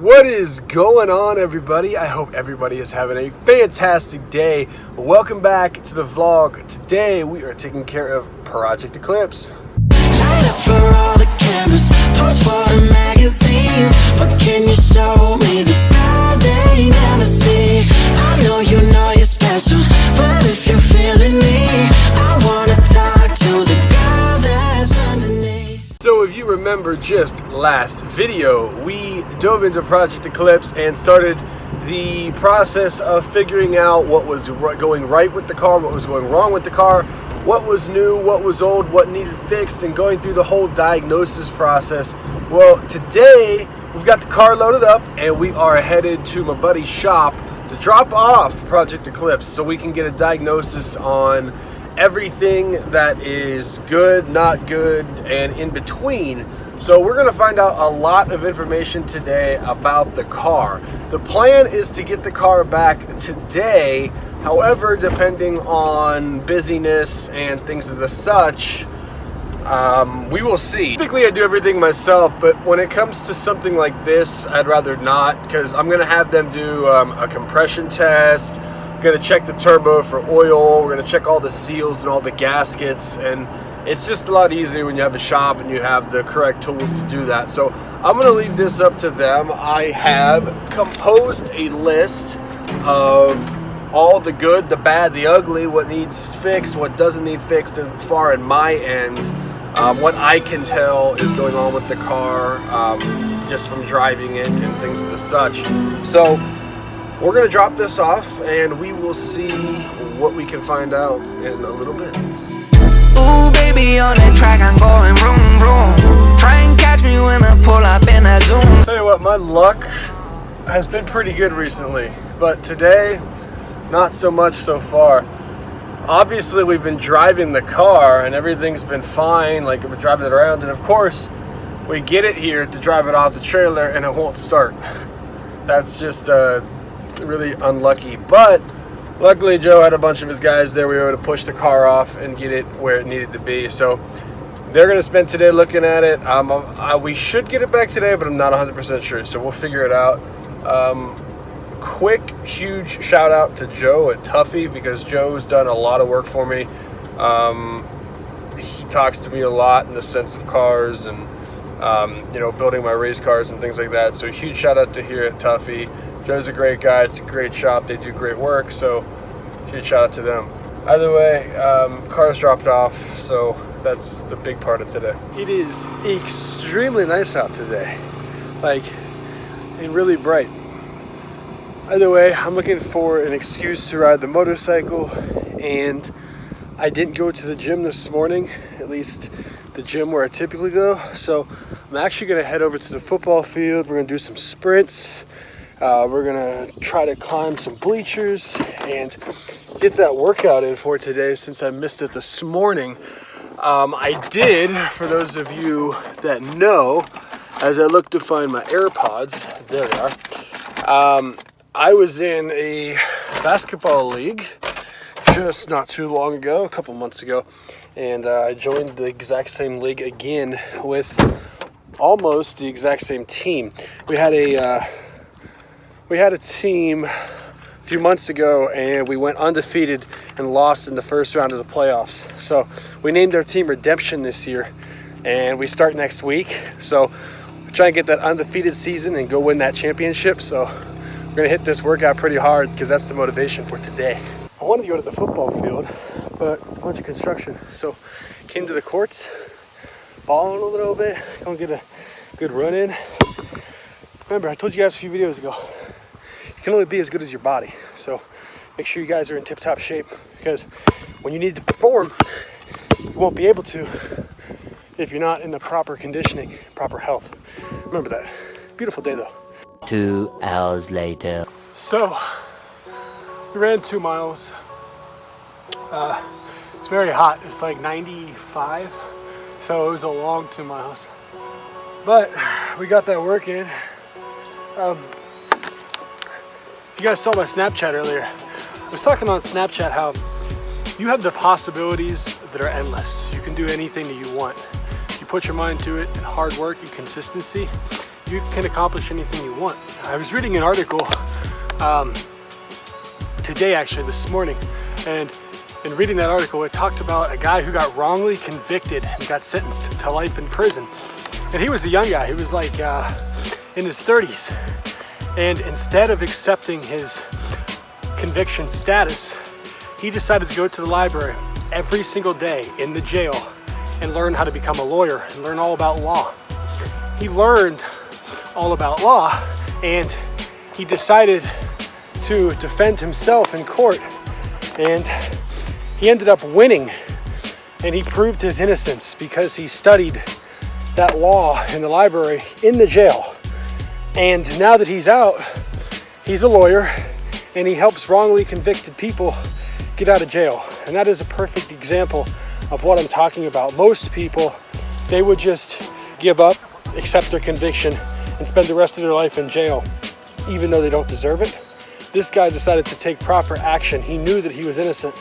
What is going on, everybody? I hope everybody is having a fantastic day. Welcome back to the vlog. Today we are taking care of Project Eclipse. Light up for all the cameras, pose for the magazines. But can you show me the side they never see? I know you're special, but if you're feeling me, I wanna talk to the girl that's underneath. So if you remember just last video, we dove into Project Eclipse and started the process of figuring out what was going right with the car, what was going wrong with the car, what was new, what was old, what needed fixed, and going through the whole diagnosis process. Well, today we've got the car loaded up and we are headed to my buddy's shop to drop off Project Eclipse so we can get a diagnosis on everything that is good, not good, and in between. So we're gonna find out a lot of information today about the car. The plan is to get the car back today. However, depending on busyness and things of the such, we will see. Typically I do everything myself, but when it comes to something like this, I'd rather not, because I'm gonna have them do a compression test. We're gonna check the turbo for oil. We're gonna check all the seals and all the gaskets, and it's just a lot easier when you have a shop and you have the correct tools to do that. So I'm gonna leave this up to them. I have composed a list of all the good, the bad, the ugly, what needs fixed, what doesn't need fixed, and far in my end, what I can tell is going on with the car, just from driving it and things of the such. So we're gonna drop this off and we will see what we can find out in a little bit. Ooh, baby, on that track, I'm going vroom, vroom. Try and catch me when I pull up in a zoom. I'll tell you what, my luck has been pretty good recently, but today, not so much so far. Obviously, we've been driving the car and everything's been fine, like we're driving it around, and of course, we get it here to drive it off the trailer and it won't start. That's just really unlucky, but luckily Joe had a bunch of his guys there. We were able to push the car off and get it where it needed to be. So they're going to spend today looking at it. We should get it back today, but I'm not 100% sure, so we'll figure it out. Quick, huge shout out to Joe at Tuffy, because Joe's done a lot of work for me. He talks to me a lot in the sense of cars and you know, building my race cars and things like that. So huge shout out to here at Tuffy. Joe's a great guy. It's a great shop. They do great work. So huge shout out to them. Either way, car's dropped off. So that's the big part of today. It is extremely nice out today, like, and really bright. Either way, I'm looking for an excuse to ride the motorcycle, and I didn't go to the gym this morning, at least the gym where I typically go. So I'm actually gonna head over to the football field. We're gonna do some sprints. We're gonna try to climb some bleachers and get that workout in for today since I missed it this morning. I did, for those of you that know, as I look to find my AirPods, there they are. I was in a basketball league just not too long ago, a couple months ago, and I joined the exact same league again with almost the exact same team. We had a team a few months ago, and we went undefeated and lost in the first round of the playoffs. So we named our team Redemption this year, and we start next week. So we're trying to get that undefeated season and go win that championship. So we're gonna hit this workout pretty hard because that's the motivation for today. I wanted to go to the football field, but a bunch of construction. So came to the courts, balling a little bit, gonna get a good run in. Remember, I told you guys a few videos ago, you can only be as good as your body. So make sure you guys are in tip-top shape, because when you need to perform, you won't be able to if you're not in the proper conditioning, proper health. Remember that. Beautiful day though. 2 hours later. So we ran 2 miles. It's very hot. It's like 95. So it was a long 2 miles. But we got that work in. You guys saw my Snapchat earlier. I was talking on Snapchat how you have the possibilities that are endless. You can do anything that you want. You put your mind to it, and hard work and consistency, you can accomplish anything you want. I was reading an article today, actually this morning, and in reading that article, it talked about a guy who got wrongly convicted and got sentenced to life in prison. And he was a young guy. He was like in his 30s. And instead of accepting his conviction status, he decided to go to the library every single day in the jail and learn how to become a lawyer and learn all about law. He learned all about law, and he decided to defend himself in court, and he ended up winning, and he proved his innocence because he studied that law in the library in the jail. And now that he's out, he's a lawyer, and he helps wrongly convicted people get out of jail. And that is a perfect example of what I'm talking about. Most people, they would just give up, accept their conviction, and spend the rest of their life in jail, even though they don't deserve it. This guy decided to take proper action. He knew that he was innocent.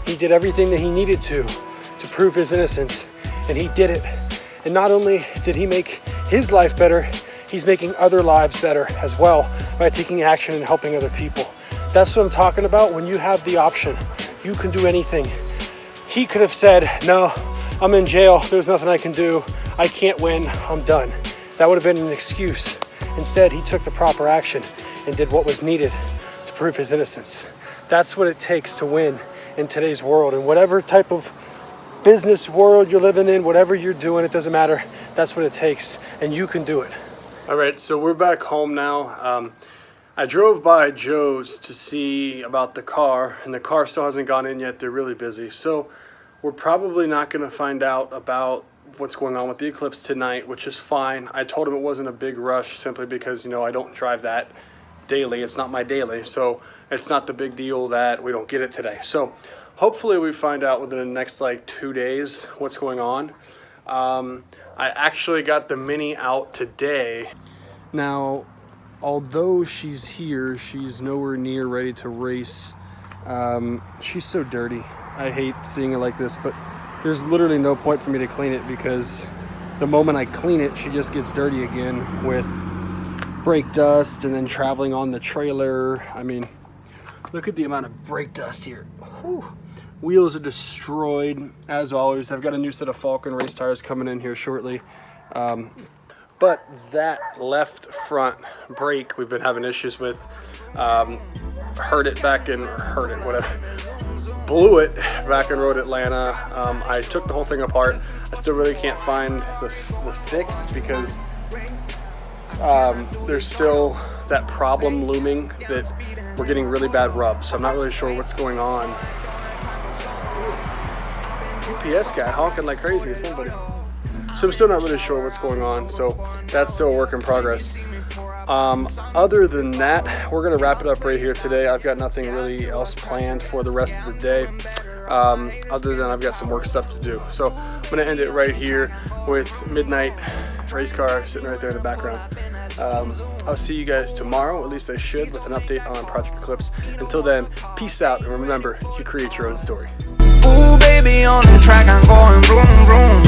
He did everything that he needed to prove his innocence, and he did it. And not only did he make his life better, he's making other lives better as well by taking action and helping other people. That's what I'm talking about. When you have the option, you can do anything. He could have said, no, I'm in jail, there's nothing I can do, I can't win, I'm done. That would have been an excuse. Instead, he took the proper action and did what was needed to prove his innocence. That's what it takes to win in today's world. And whatever type of business world you're living in, whatever you're doing, it doesn't matter. That's what it takes, and you can do it. All right, so we're back home now. I drove by Joe's to see about the car, and the car still hasn't gone in yet. They're really busy. So we're probably not going to find out about what's going on with the Eclipse tonight, which is fine. I told him it wasn't a big rush simply because, you know, I don't drive that daily. It's not my daily, so it's not the big deal that we don't get it today. So hopefully we find out within the next like 2 days what's going on. I actually got the Mini out today. Now, although she's here, she's nowhere near ready to race. She's so dirty. I hate seeing it like this, but there's literally no point for me to clean it because the moment I clean it, she just gets dirty again with brake dust and then traveling on the trailer. I mean, look at the amount of brake dust here. Whew. Wheels are destroyed as always. I've got a new set of Falcon race tires coming in here shortly. But that left front brake we've been having issues with. Blew it back in Road Atlanta. I took the whole thing apart. I still really can't find the fix because there's still that problem looming that we're getting really bad rubs. So I'm not really sure what's going on. UPS guy honking like crazy or somebody. So I'm still not really sure what's going on. So that's still a work in progress. Other than that, we're gonna wrap it up right here today. I've got nothing really else planned for the rest of the day, other than I've got some work stuff to do. So I'm gonna end it right here with Midnight race car sitting right there in the background. I'll see you guys tomorrow, at least I should, with an update on Project Eclipse. Until then, peace out, and remember, you create your own story. Ooh, baby, on the track, I'm going vroom, vroom.